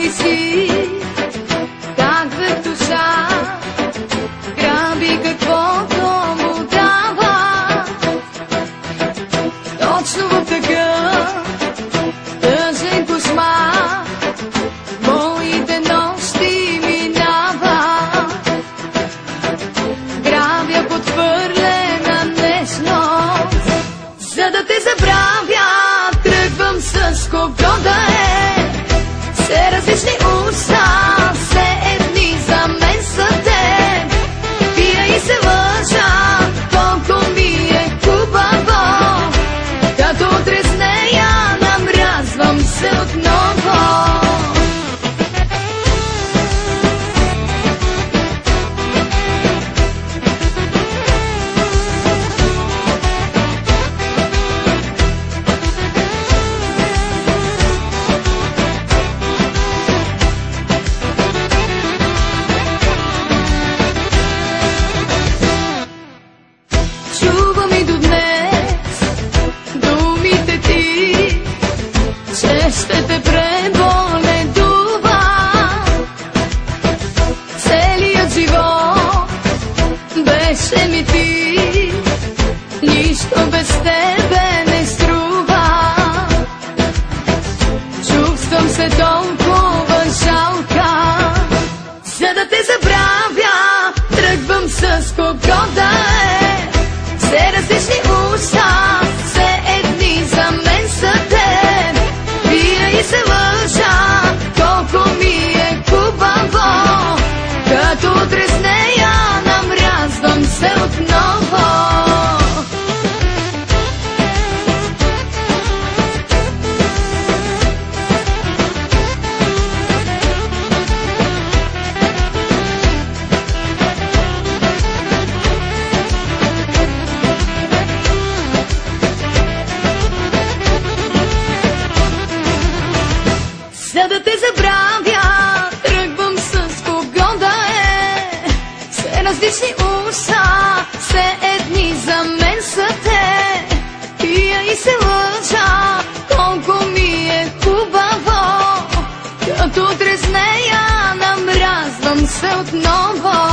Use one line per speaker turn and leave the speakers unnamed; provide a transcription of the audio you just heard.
ли си как в душа граби каквото му дава? Точно в такъв тъжен кошмар моите нощи минава. Грабя подхвърлена нежност, за да те забравя. Тръгвам с кого да е, все различни уста, все едни за мен са те. Пия и се лъжа, колко ми е хубаво, като утре с нея намрязвам се отново. Чувам и до днес думите ти, че ще те преболедува. Целият живот беше ми ти, нищо без тебе не струва. Чувствам се толкова жалка, за да те забравя. Тръгвам с кого да е, все различни уста, все едни за мен са те. Пия и се лъжа, колко ми е хубаво, като утре с нея намрязвам се отново. За да те забравя, тръгвам с кого да е, все различни уста, все едни за мен са те. Пия и се лъжа, колко ми е хубаво, като утре с нея намрязвам се отново.